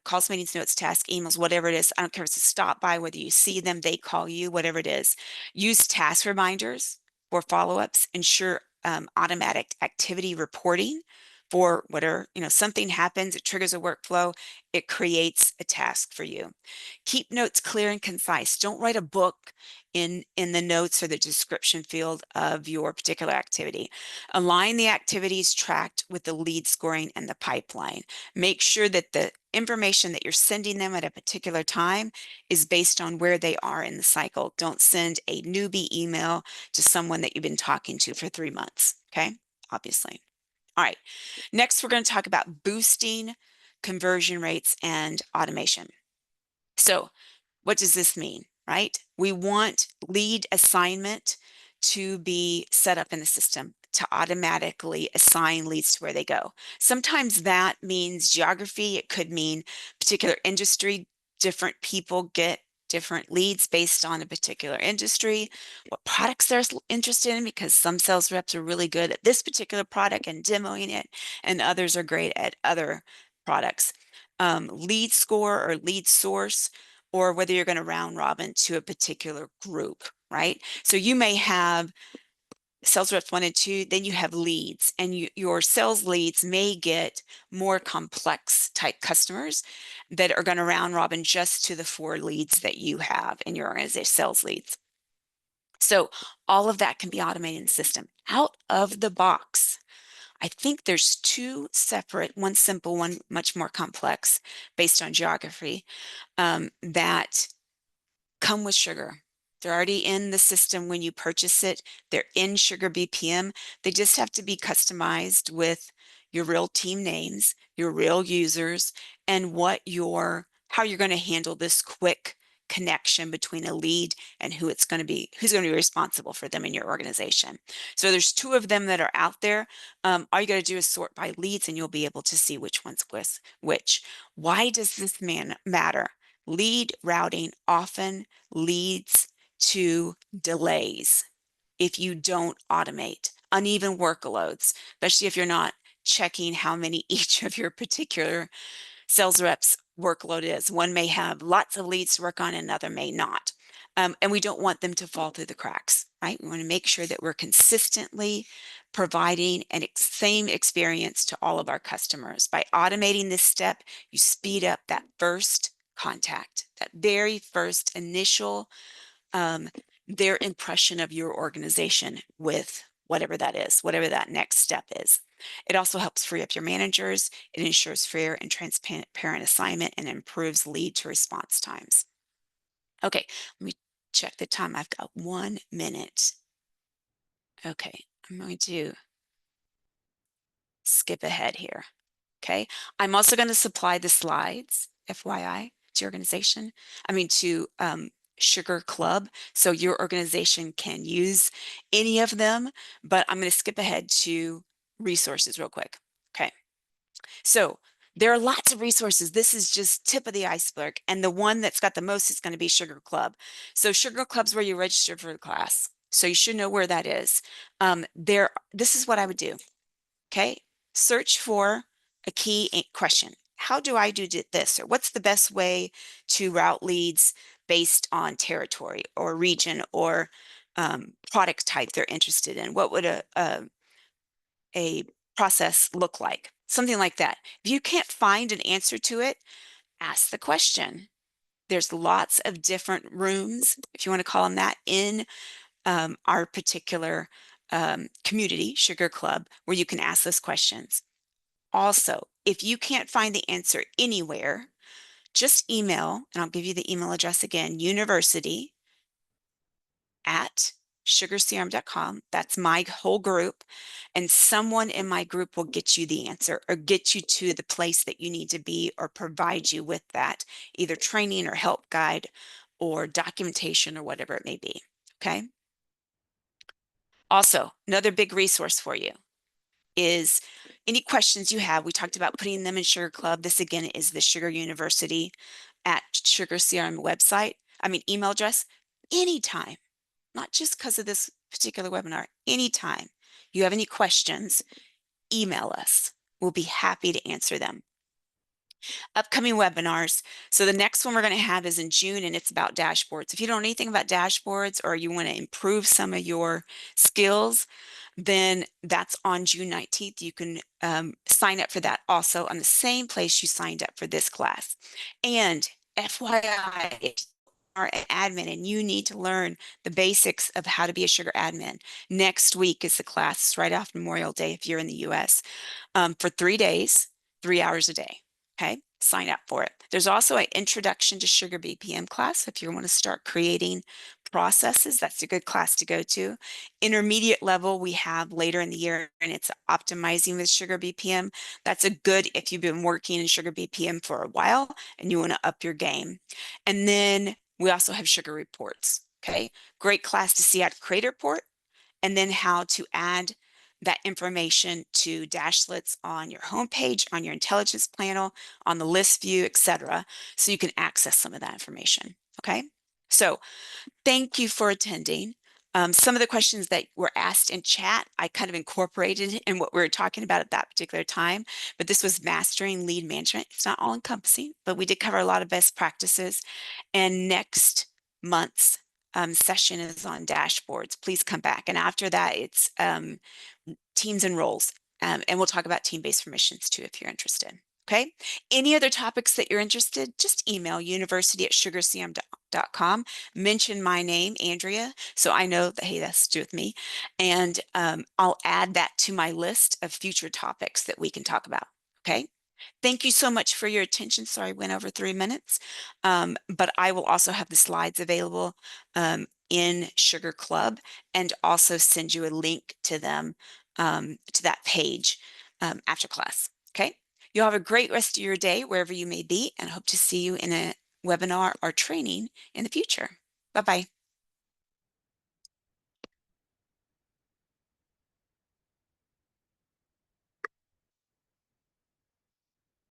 Calls, meetings, notes, tasks, emails, whatever it is. I don't care if it's a stop by, whether you see them, they call you, whatever it is. Use task reminders for follow-ups. Ensure automatic activity reporting for whatever, something happens, it triggers a workflow, it creates a task for you. Keep notes clear and concise. Don't write a book in the notes or the description field of your particular activity. Align the activities tracked with the lead scoring and the pipeline. Make sure that the information that you're sending them at a particular time is based on where they are in the cycle. Don't send a newbie email to someone that you've been talking to for 3 months, okay? Obviously. All right, next we're going to talk about boosting conversion rates and automation. So what does this mean, right? We want lead assignment to be set up in the system to automatically assign leads to where they go. Sometimes that means geography. It could mean particular industry. Different people get different leads based on a particular industry, what products they're interested in, because some sales reps are really good at this particular product and demoing it, and others are great at other products. Lead score or lead source, or whether you're going to round robin to a particular group, right? So you may have sales reps 1 and 2, then you have leads, and your sales leads may get more complex type customers that are going to round robin just to the 4 leads that you have in your organization, sales leads. So all of that can be automated in the system. Out of the box, I think there's 2 separate, one simple, one much more complex based on geography, that come with Sugar. They're already in the system when you purchase it. They're in Sugar BPM. They just have to be customized with your real team names, your real users, and how you're going to handle this quick connection between a lead and who's going to be responsible for them in your organization. So there's 2 of them that are out there. All you got to do is sort by leads, and you'll be able to see which one's with which. Why does this matter? Lead routing often leads to delays if you don't automate, uneven workloads, especially if you're not checking how many each of your particular sales reps workload is. One may have lots of leads to work on, another may not. And we don't want them to fall through the cracks, right? We want to make sure that we're consistently providing an same experience to all of our customers. By automating this step, you speed up that first contact, that very first initial, their impression of your organization with whatever that is, whatever that next step is. It also helps free up your managers. It ensures fair and transparent assignment and improves lead to response times. Okay, let me check the time. I've got 1 minute. Okay, I'm going to skip ahead here. Okay, I'm also going to supply the slides, FYI, to your organization. To Sugar Club, so your organization can use any of them, but I'm going to skip ahead to resources real quick. Okay, so there are lots of resources. This is just tip of the iceberg, and the one that's got the most is going to be Sugar Club. So Sugar Club's where you register for the class, so you should know where that is. This is what I would do. Okay, search for a key question. How do I do this? Or what's the best way to route leads based on territory or region or product type they're interested in? What would a process look like? Something like that. If you can't find an answer to it, ask the question. There's lots of different rooms, if you want to call them that, in our particular community, Sugar Club, where you can ask those questions. Also, if you can't find the answer anywhere, just email, and I'll give you the email address again, university@sugarcrm.com. That's my whole group. And someone in my group will get you the answer or get you to the place that you need to be or provide you with that, either training or help guide or documentation or whatever it may be. Okay. Also, another big resource for you is any questions you have. We talked about putting them in Sugar Club. This again is the Sugar University at Sugar CRM website. I mean, email address. Anytime, not just because of this particular webinar, anytime you have any questions, email us. We'll be happy to answer them. Upcoming webinars. So the next one we're going to have is in June, and it's about dashboards. If you don't know anything about dashboards or you want to improve some of your skills, then that's on June 19th. You can sign up for that also on the same place you signed up for this class. And FYI, if you are an admin and you need to learn the basics of how to be a sugar admin, next week is the class right after Memorial Day if you're in the US, for 3 days, 3 hours a day. Okay, sign up for it. There's also an introduction to Sugar BPM class. If you want to start creating processes, that's a good class to go to. Intermediate level we have later in the year, and it's optimizing with Sugar BPM. That's a good if you've been working in Sugar BPM for a while and you want to up your game. And then we also have Sugar Reports. Okay, great class to see how to create a report and then how to add that information to dashlets on your homepage, on your intelligence panel, on the list view, etc., so you can access some of that information. Okay, so thank you for attending. Some of the questions that were asked in chat, I kind of incorporated in what we were talking about at that particular time, but this was mastering lead management. It's not all encompassing, but we did cover a lot of best practices. And next month's session is on dashboards. Please come back. And after that, it's teams and roles. And we'll talk about team-based permissions too, if you're interested. Okay. Any other topics that you're interested, just email university@sugarcm.com. Mention my name, Andrea, so I know that, hey, that's to do with me. And I'll add that to my list of future topics that we can talk about. Okay. Thank you so much for your attention. Sorry, I went over 3 minutes, but I will also have the slides available in Sugar Club and also send you a link to them, to that page after class. Okay. You'll have a great rest of your day wherever you may be, and hope to see you in a webinar or training in the future. Bye-bye.